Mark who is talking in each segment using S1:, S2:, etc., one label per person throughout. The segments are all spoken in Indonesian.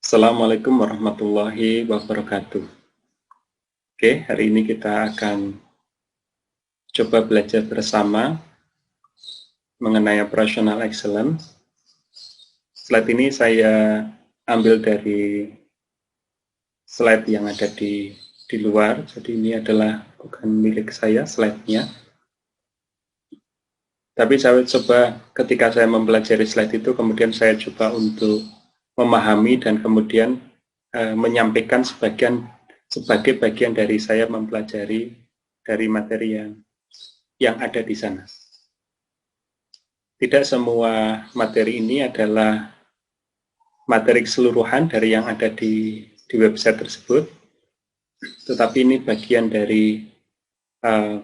S1: Assalamualaikum warahmatullahi wabarakatuh. Oke, hari ini kita akan coba belajar bersama mengenai operational excellence. Slide ini saya ambil dari slide yang ada di luar, jadi ini adalah bukan milik saya slide-nya. Tapi saya coba ketika saya mempelajari slide itu, kemudian saya coba untuk memahami dan kemudian menyampaikan sebagai bagian dari saya mempelajari dari materi yang ada di sana. Tidak semua materi ini adalah materi keseluruhan dari yang ada di website tersebut, tetapi ini bagian dari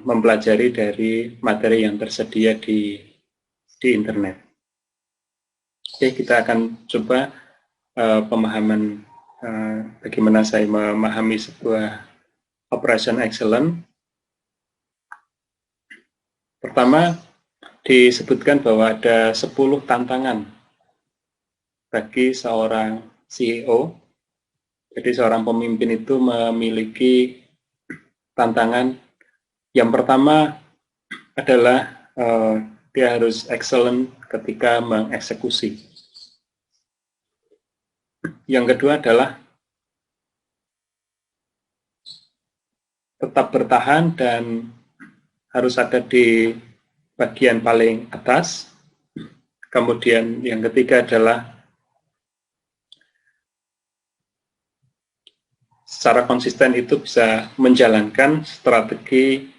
S1: mempelajari dari materi yang tersedia di internet. Oke, kita akan coba pemahaman bagaimana saya memahami sebuah operation excellence. Pertama, disebutkan bahwa ada 10 tantangan bagi seorang CEO. Jadi seorang pemimpin itu memiliki tantangan. Yang pertama adalah dia harus excellent ketika mengeksekusi. Yang kedua adalah tetap bertahan dan harus ada di bagian paling atas. Kemudian yang ketiga adalah secara konsisten itu bisa menjalankan strategi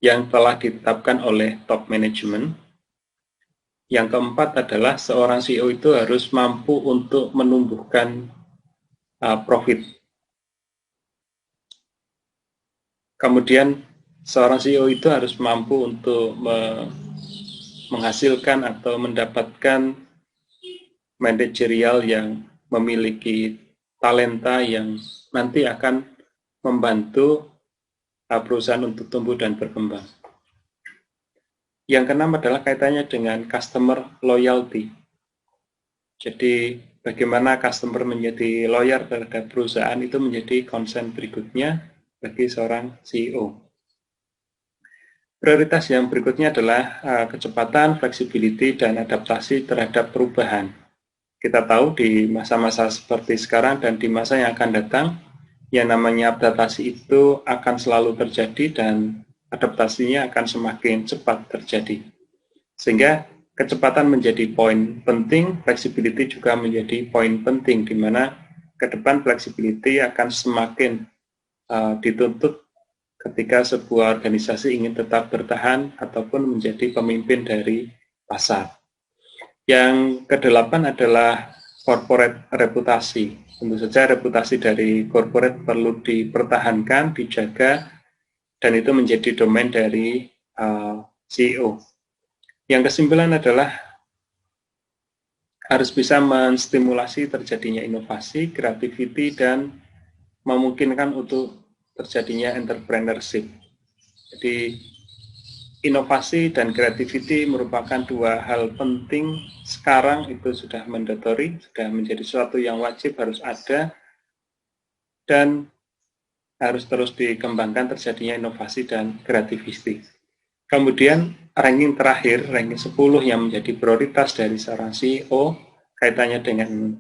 S1: yang telah ditetapkan oleh top management. Yang keempat adalah seorang CEO itu harus mampu untuk menumbuhkan profit. Kemudian seorang CEO itu harus mampu untuk menghasilkan atau mendapatkan manajerial yang memiliki talenta yang nanti akan membantu perusahaan untuk tumbuh dan berkembang. Yang keenam adalah kaitannya dengan customer loyalty. Jadi bagaimana customer menjadi loyal terhadap perusahaan itu menjadi concern berikutnya bagi seorang CEO. Prioritas yang berikutnya adalah kecepatan, flexibility, dan adaptasi terhadap perubahan. Kita tahu di masa-masa seperti sekarang dan di masa yang akan datang, yang namanya adaptasi itu akan selalu terjadi dan adaptasinya akan semakin cepat terjadi. Sehingga kecepatan menjadi poin penting, flexibility juga menjadi poin penting, di mana ke depan flexibility akan semakin dituntut ketika sebuah organisasi ingin tetap bertahan ataupun menjadi pemimpin dari pasar. Yang kedelapan adalah corporate reputasi. Tentu saja reputasi dari corporate perlu dipertahankan, dijaga, dan itu menjadi domain dari CEO. Yang kesimpulan adalah harus bisa menstimulasi terjadinya inovasi, creativity, dan memungkinkan untuk terjadinya entrepreneurship. Jadi inovasi dan creativity merupakan dua hal penting sekarang, itu sudah mandatory, sudah menjadi sesuatu yang wajib harus ada dan harus terus dikembangkan terjadinya inovasi dan creativity. Kemudian ranking terakhir, ranking 10 yang menjadi prioritas dari seorang CEO kaitannya dengan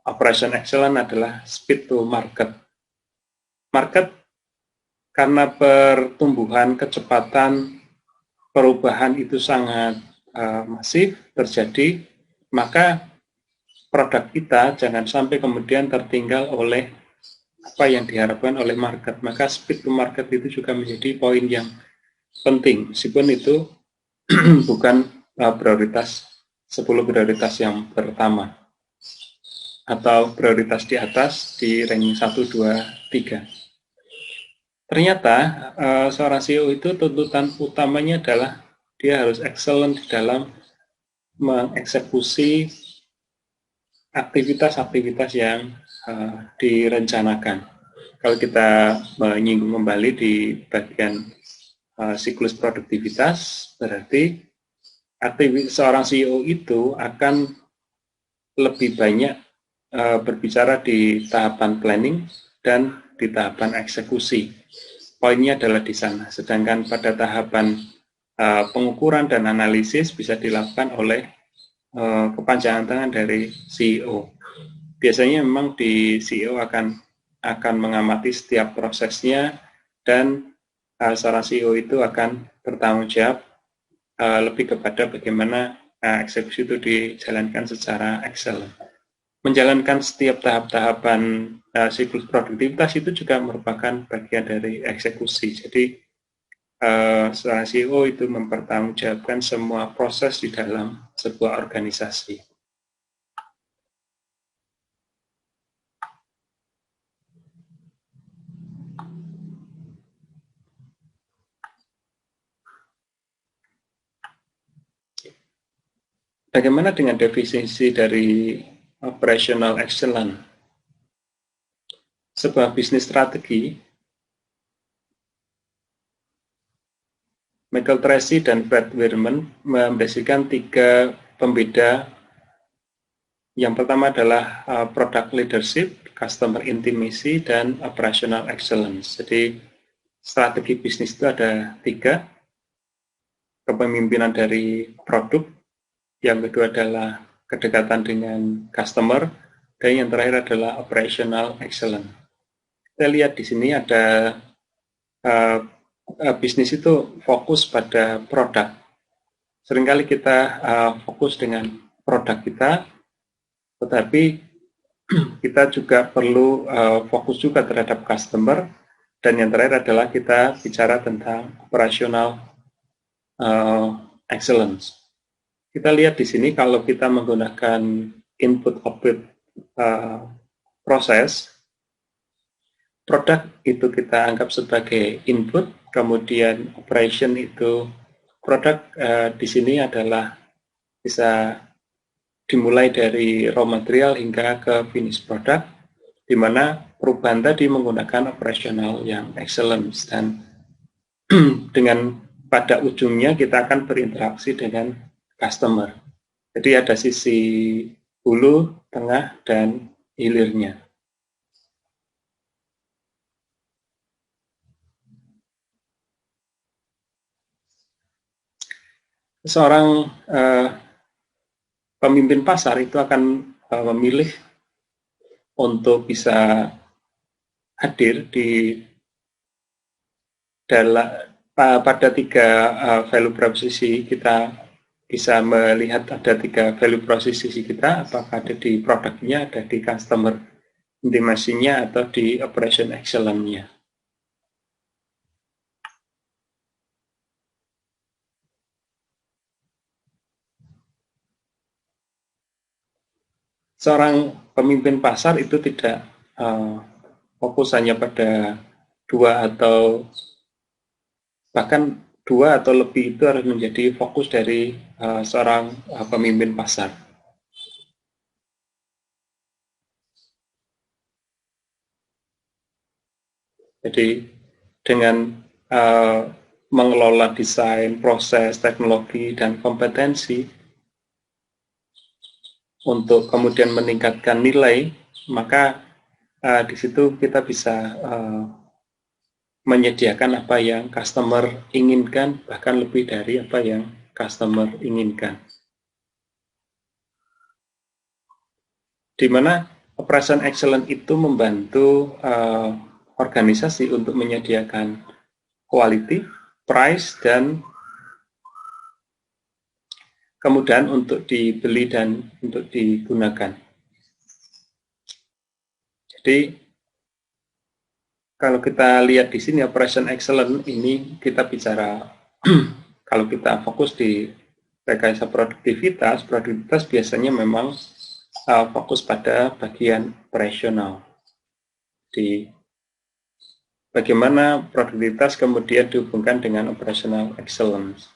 S1: operation excellence adalah speed to market. Market karena pertumbuhan kecepatan perubahan itu sangat masif terjadi, maka produk kita jangan sampai kemudian tertinggal oleh apa yang diharapkan oleh market. Maka speed to market itu juga menjadi poin yang penting, meskipun itu bukan prioritas 10 prioritas yang pertama atau prioritas di atas di ranking 1, 2, 3. Ternyata seorang CEO itu tuntutan utamanya adalah dia harus excellent di dalam mengeksekusi aktivitas-aktivitas yang direncanakan. Kalau kita menyinggung kembali di bagian siklus produktivitas, berarti seorang CEO itu akan lebih banyak berbicara di tahapan planning dan di tahapan eksekusi. Poinnya adalah di sana. Sedangkan pada tahapan pengukuran dan analisis bisa dilakukan oleh kepanjangan tangan dari CEO. Biasanya memang di CEO akan mengamati setiap prosesnya dan seorang CEO itu akan bertanggung jawab lebih kepada bagaimana eksekusi itu dijalankan secara excellent. Menjalankan setiap tahap-tahapan siklus produktivitas itu juga merupakan bagian dari eksekusi. Jadi seorang CEO itu mempertanggungjawabkan semua proses di dalam sebuah organisasi. Bagaimana dengan definisi dari operational excellence? Sebuah bisnis strategi, Michael Tracy dan Fred Wirman memberikan 3 pembeda. Yang pertama adalah product leadership, customer intimacy, dan operational excellence. Jadi strategi bisnis itu ada 3, kepemimpinan dari produk, yang kedua adalah kedekatan dengan customer, dan yang terakhir adalah operational excellence. Kita lihat di sini ada bisnis itu fokus pada produk. Seringkali kita fokus dengan produk kita, tetapi kita juga perlu fokus juga terhadap customer, dan yang terakhir adalah kita bicara tentang operational excellence. Kita lihat di sini kalau kita menggunakan input-output proses, produk itu kita anggap sebagai input, kemudian operation itu produk di sini adalah bisa dimulai dari raw material hingga ke finish product, di mana perubahan tadi menggunakan operational yang excellence, dan dengan pada ujungnya kita akan berinteraksi dengan customer. Jadi ada sisi hulu, tengah, dan hilirnya. Seorang pemimpin pasar itu akan memilih untuk bisa hadir di pada 3 value proposition. Kita bisa melihat ada 3 value proposition kita, apakah ada di produknya, ada di customer intimacy-nya, atau di operation excellence-nya. Seorang pemimpin pasar itu tidak fokus hanya pada 2 atau bahkan 2 atau lebih, itu harus menjadi fokus dari seorang pemimpin pasar. Jadi dengan mengelola desain, proses, teknologi, dan kompetensi untuk kemudian meningkatkan nilai, maka di situ kita bisa menyediakan apa yang customer inginkan, bahkan lebih dari apa yang customer inginkan. Di mana operation excellence itu membantu organisasi untuk menyediakan quality, price, dan kemudahan untuk dibeli dan untuk digunakan. Jadi kalau kita lihat di sini operation excellence ini, kita bicara kalau kita fokus di rekayasa produktivitas biasanya memang fokus pada bagian operasional. Di bagaimana produktivitas kemudian dihubungkan dengan operational excellence.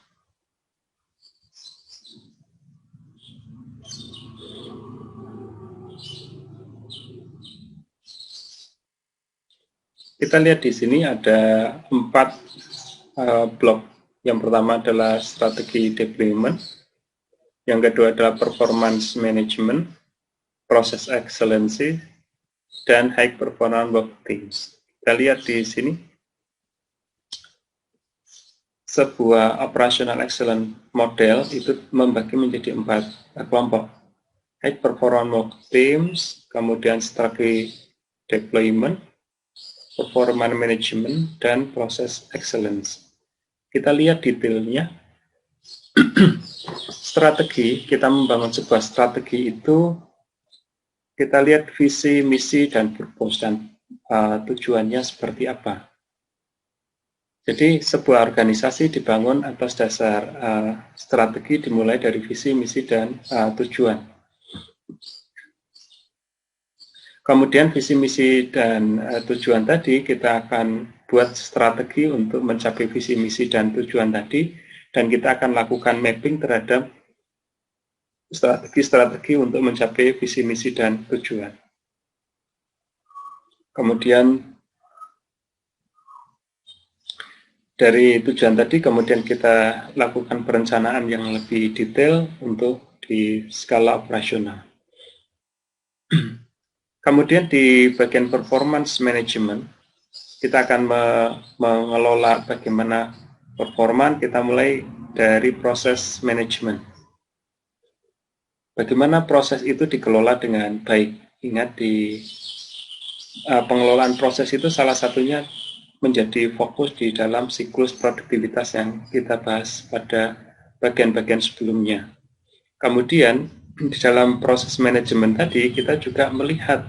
S1: Kita lihat di sini ada 4 blok. Yang pertama adalah strategi deployment, yang kedua adalah performance management, process excellency, dan high performance work teams. Kita lihat di sini sebuah operational excellence model itu membagi menjadi 4 kelompok. High performance work teams, kemudian strategi deployment, performance management, dan proses excellence. Kita lihat detailnya. Strategi, kita membangun sebuah strategi itu, kita lihat visi, misi, dan purpose, dan tujuannya seperti apa. Jadi sebuah organisasi dibangun atas dasar strategi dimulai dari visi, misi, dan tujuan. Kemudian visi, misi, dan tujuan tadi kita akan buat strategi untuk mencapai visi, misi, dan tujuan tadi, dan kita akan lakukan mapping terhadap strategi-strategi untuk mencapai visi, misi, dan tujuan. Kemudian dari tujuan tadi, kemudian kita lakukan perencanaan yang lebih detail untuk di skala operasional. Kemudian di bagian performance management, kita akan mengelola bagaimana performa, kita mulai dari proses manajemen. Bagaimana proses itu dikelola dengan baik. Ingat, di pengelolaan proses itu salah satunya menjadi fokus di dalam siklus produktivitas yang kita bahas pada bagian-bagian sebelumnya. Kemudian di dalam proses manajemen tadi kita juga melihat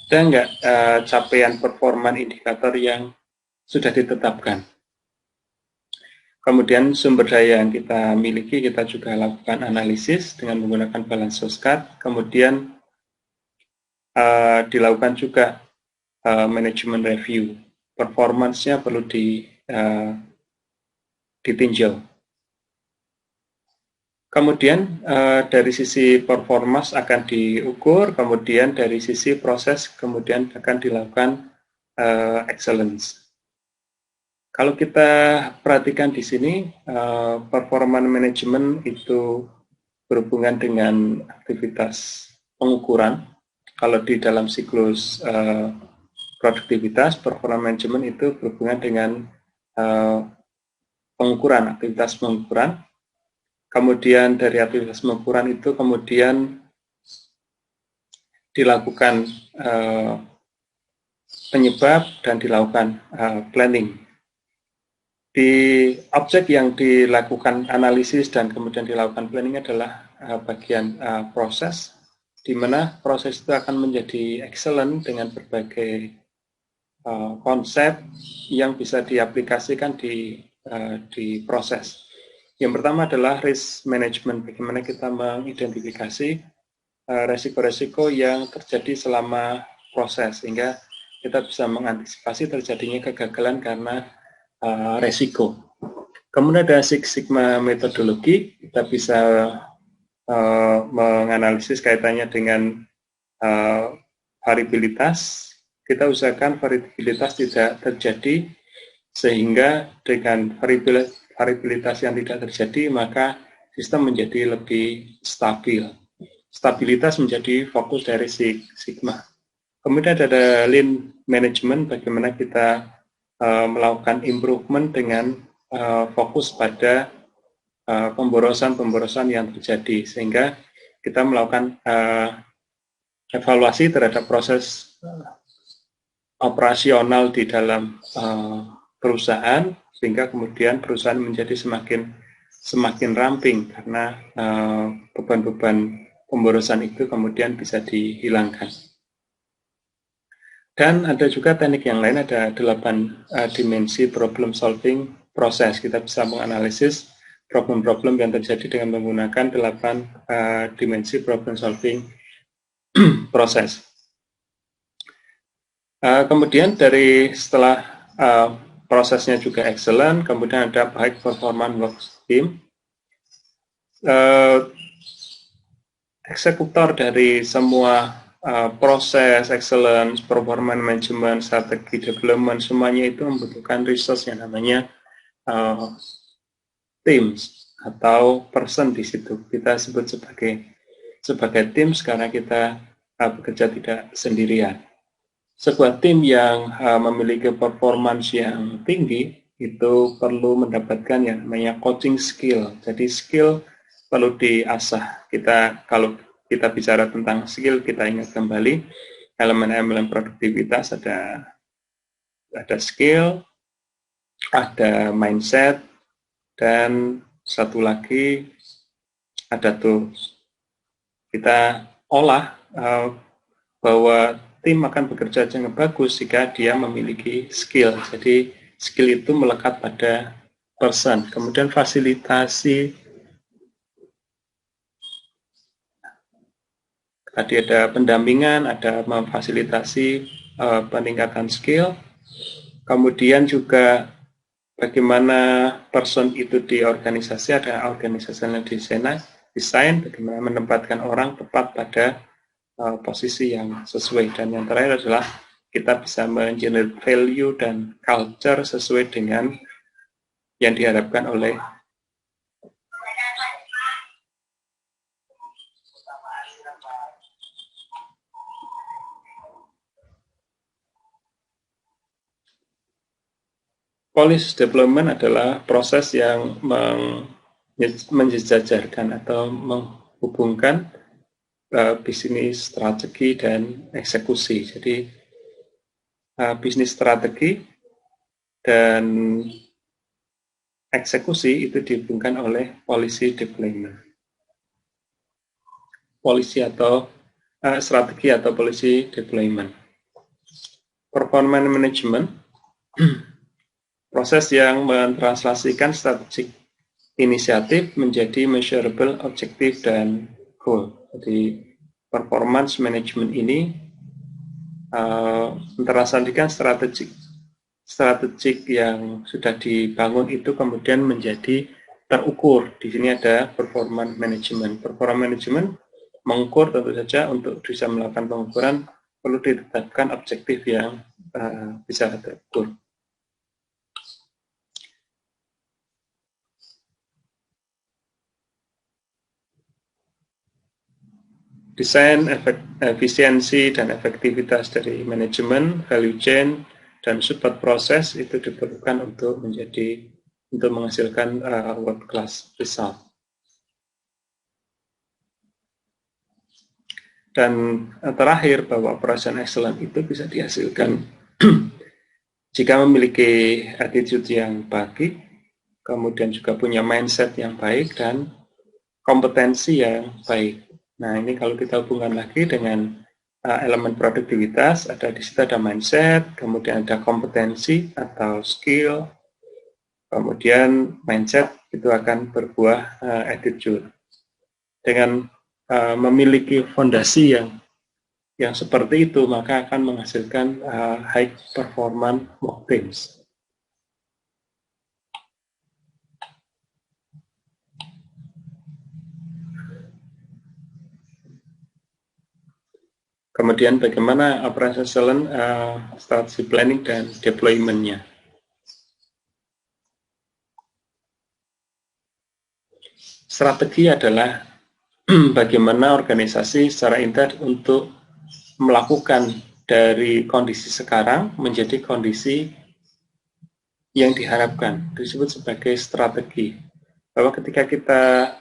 S1: ada nggak capaian performa indikator yang sudah ditetapkan. Kemudian sumber daya yang kita miliki kita juga lakukan analisis dengan menggunakan balance scorecard. Kemudian dilakukan juga manajemen review. Performance-nya perlu ditinjau. Kemudian dari sisi performance akan diukur, kemudian dari sisi proses kemudian akan dilakukan excellence. Kalau kita perhatikan di sini, performance management itu berhubungan dengan aktivitas pengukuran. Kalau di dalam siklus produktivitas, performance management itu berhubungan dengan pengukuran, aktivitas pengukuran. Kemudian dari aktivitas pengukuran itu kemudian dilakukan penyebab dan dilakukan planning. Di objek yang dilakukan analisis dan kemudian dilakukan planning adalah bagian proses, di mana proses itu akan menjadi excellent dengan berbagai konsep yang bisa diaplikasikan di proses. Yang pertama adalah risk management, bagaimana kita mengidentifikasi resiko-resiko yang terjadi selama proses, sehingga kita bisa mengantisipasi terjadinya kegagalan karena resiko. Kemudian ada Six Sigma metodologi, kita bisa menganalisis kaitannya dengan variabilitas. Kita usahakan variabilitas tidak terjadi, sehingga dengan variabilitas yang tidak terjadi, maka sistem menjadi lebih stabil. Stabilitas menjadi fokus dari Six Sigma. Kemudian ada Lean Management, bagaimana kita melakukan improvement dengan fokus pada pemborosan-pemborosan yang terjadi, sehingga kita melakukan evaluasi terhadap proses operasional di dalam perusahaan, sehingga kemudian perusahaan menjadi semakin ramping karena beban-beban pemborosan itu kemudian bisa dihilangkan. Dan ada juga teknik yang lain, ada 8 dimensi problem solving proses. Kita bisa menganalisis problem-problem yang terjadi dengan menggunakan 8 dimensi problem solving proses. Kemudian setelah prosesnya juga excellent, kemudian ada high performance work team. Eksekutor dari semua proses excellence, performance management, strategi development, semuanya itu membutuhkan resource yang namanya teams atau person di situ. Kita sebut sebagai sebagai tim sekarang kita bekerja tidak sendirian. Sebuah tim yang memiliki performance yang tinggi itu perlu mendapatkan yang namanya coaching skill. Jadi skill perlu diasah. Kalau kita bicara tentang skill, kita ingat kembali elemen-elemen produktivitas, ada skill, ada mindset, dan satu lagi ada tools. Kita olah bahwa tim akan bekerja dengan bagus jika dia memiliki skill. Jadi skill itu melekat pada person. Kemudian fasilitasi, tadi ada pendampingan, ada memfasilitasi peningkatan skill. Kemudian juga bagaimana person itu di organisasi, ada organizational design, bagaimana menempatkan orang tepat pada posisi yang sesuai. Dan yang terakhir adalah kita bisa mengenerate value dan culture sesuai dengan yang diharapkan oleh policy development. Adalah proses yang menjejajarkan atau menghubungkan bisnis strategi dan eksekusi. Jadi bisnis strategi dan eksekusi itu dihubungkan oleh policy development. Polisi atau strategi atau policy development. Performance management, proses yang mentranslasikan strategic inisiatif menjadi measurable, objektif, dan goal. Jadi performance management ini mentranslasikan strategik yang sudah dibangun itu kemudian menjadi terukur. Di sini ada performance management. Performance management mengukur, tentu saja untuk bisa melakukan pengukuran perlu ditetapkan objektif yang bisa terukur. Desain, efisiensi, dan efektivitas dari manajemen, value chain, dan support proses itu diperlukan untuk menghasilkan world class result. Dan terakhir, bahwa operation excellent itu bisa dihasilkan jika memiliki attitude yang baik, kemudian juga punya mindset yang baik, dan kompetensi yang baik. Nah, ini kalau kita hubungkan lagi dengan elemen produktivitas, di situ ada mindset, kemudian ada kompetensi atau skill, kemudian mindset itu akan berbuah attitude. Dengan memiliki fondasi yang seperti itu, maka akan menghasilkan high performance work teams. Kemudian bagaimana operation excellence, strategy planning dan deployment-nya. Strategi adalah bagaimana organisasi secara intern untuk melakukan dari kondisi sekarang menjadi kondisi yang diharapkan, disebut sebagai strategi. Bahwa ketika kita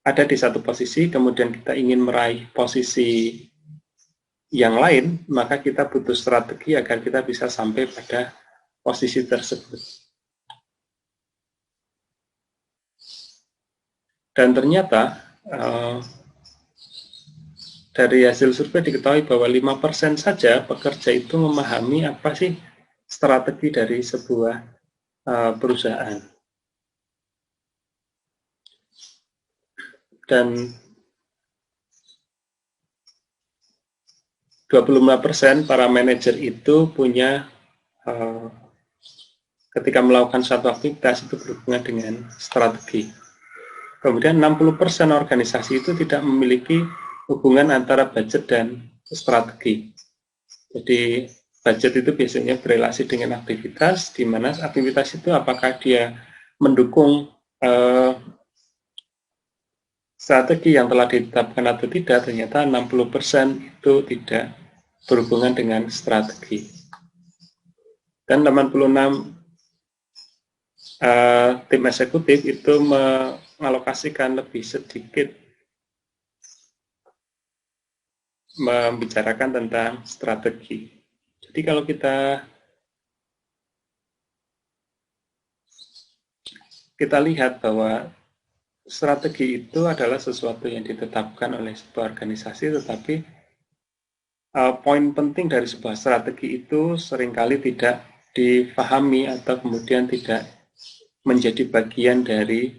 S1: ada di satu posisi, kemudian kita ingin meraih posisi yang lain, maka kita butuh strategi agar kita bisa sampai pada posisi tersebut. Dan ternyata dari hasil survei diketahui bahwa 5% saja pekerja itu memahami apa sih strategi dari sebuah perusahaan. Dan 25% para manajer itu punya ketika melakukan suatu aktivitas itu berhubungan dengan strategi. Kemudian 60% organisasi itu tidak memiliki hubungan antara budget dan strategi. Jadi budget itu biasanya berelasi dengan aktivitas, di mana aktivitas itu apakah dia mendukung strategi yang telah ditetapkan atau tidak, ternyata 60% itu tidak berhubungan dengan strategi. Dan 86 tim eksekutif itu mengalokasikan lebih sedikit membicarakan tentang strategi. Jadi kalau kita lihat bahwa strategi itu adalah sesuatu yang ditetapkan oleh sebuah organisasi, tetapi poin penting dari sebuah strategi itu seringkali tidak difahami atau kemudian tidak menjadi bagian dari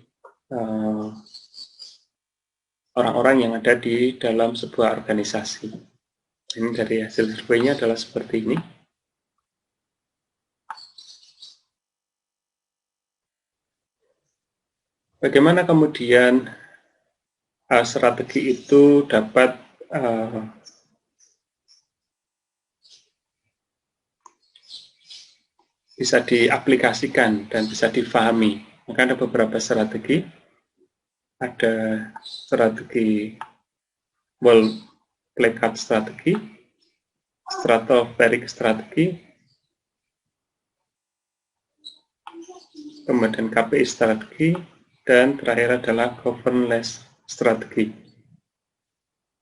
S1: orang-orang yang ada di dalam sebuah organisasi. Ini dari hasil surveinya adalah seperti ini. Bagaimana kemudian strategi itu dapat bisa diaplikasikan dan bisa difahami? Maka ada beberapa strategi. Ada strategi World Placard strategi, Stratospheric strategi, kemudian KPI strategi, dan terakhir adalah Governance strategi.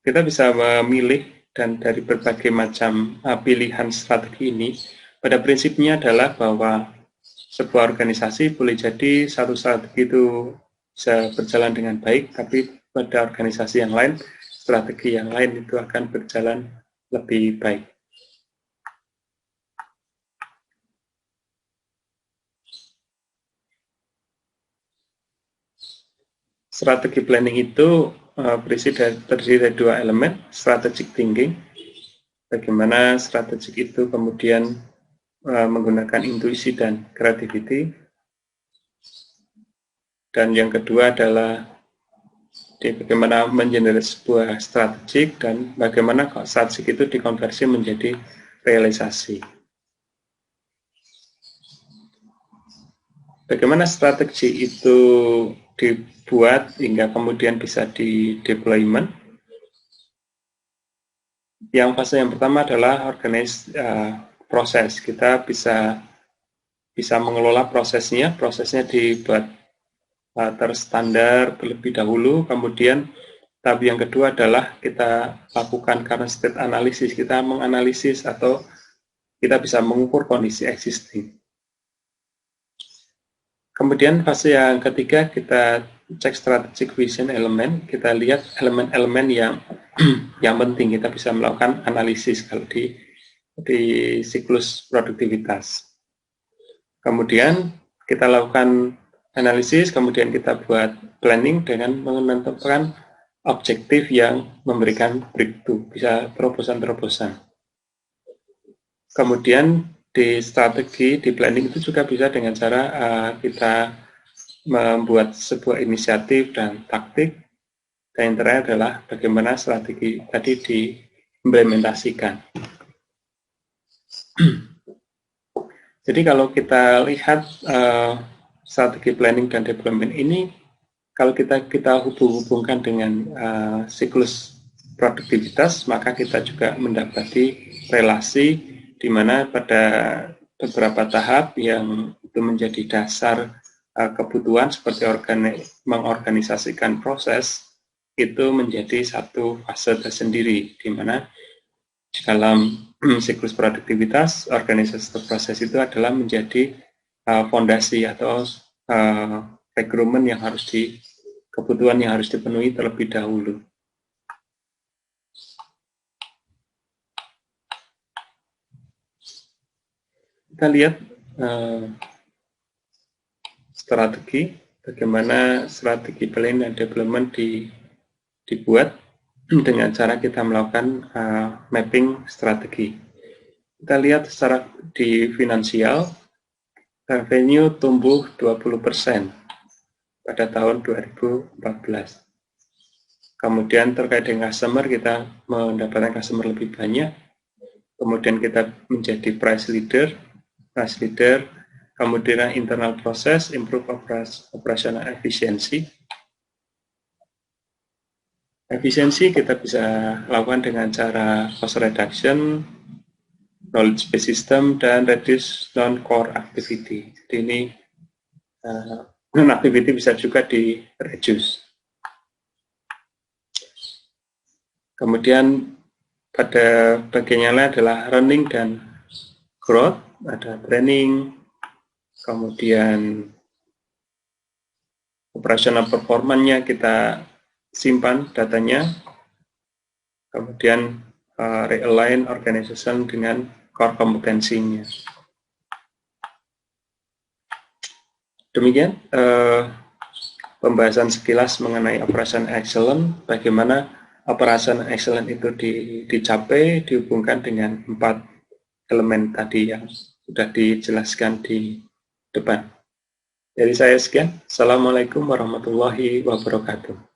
S1: Kita bisa memilih dan dari berbagai macam pilihan strategi ini, pada prinsipnya adalah bahwa sebuah organisasi boleh jadi satu strategi itu bisa berjalan dengan baik, tapi pada organisasi yang lain, strategi yang lain itu akan berjalan lebih baik. Strategi planning itu terdiri dari dua elemen, strategic thinking, bagaimana strategik itu kemudian menggunakan intuisi dan creativity, dan yang kedua adalah bagaimana mengenerate sebuah strategik dan bagaimana strategik itu dikonversi menjadi realisasi. Bagaimana strategi itu dibuat hingga kemudian bisa di deployment? Yang fase yang pertama adalah organize proses. Kita bisa mengelola prosesnya. Prosesnya dibuat terstandar terlebih dahulu. Kemudian tahap yang kedua adalah kita lakukan current state analysis. Kita menganalisis atau kita bisa mengukur kondisi existing. Kemudian fase yang ketiga kita cek strategic vision element, kita lihat elemen-elemen yang penting, kita bisa melakukan analisis kalau di siklus produktivitas. Kemudian kita lakukan analisis, kemudian kita buat planning dengan menentukan objektif yang memberikan breakthrough, bisa terobosan-terobosan. Kemudian di strategi, di planning itu juga bisa dengan cara kita membuat sebuah inisiatif dan taktik, dan yang terakhir adalah bagaimana strategi tadi diimplementasikan. Jadi kalau kita lihat strategi planning dan development ini, kalau kita hubung-hubungkan dengan siklus produktivitas, maka kita juga mendapati relasi di mana pada beberapa tahap yang itu menjadi dasar kebutuhan seperti mengorganisasikan proses, itu menjadi satu fase tersendiri, di mana dalam siklus produktivitas, organisasi proses itu adalah menjadi fondasi atau requirement yang kebutuhan yang harus dipenuhi terlebih dahulu. Kita lihat strategi, bagaimana strategi planning dan development dibuat dengan cara kita melakukan mapping strategi. Kita lihat secara di finansial, revenue tumbuh 20% pada tahun 2014. Kemudian terkait dengan customer, kita mendapatkan customer lebih banyak. Kemudian kita menjadi price leader, kemudian internal proses, improve operational efficiency. Efisiensi kita bisa lakukan dengan cara cost reduction, knowledge based system, dan reduce non-core activity. Jadi ini non-activity bisa juga di-reduce. Kemudian pada bagian yang lain adalah running dan growth, ada training, kemudian operational performance-nya kita simpan datanya, kemudian realign organization dengan core kompetensinya. Demikian pembahasan sekilas mengenai operation excellent, bagaimana operation excellent itu dicapai dihubungkan dengan 4 elemen tadi yang sudah dijelaskan di depan. Dari saya sekian. Assalamualaikum warahmatullahi wabarakatuh.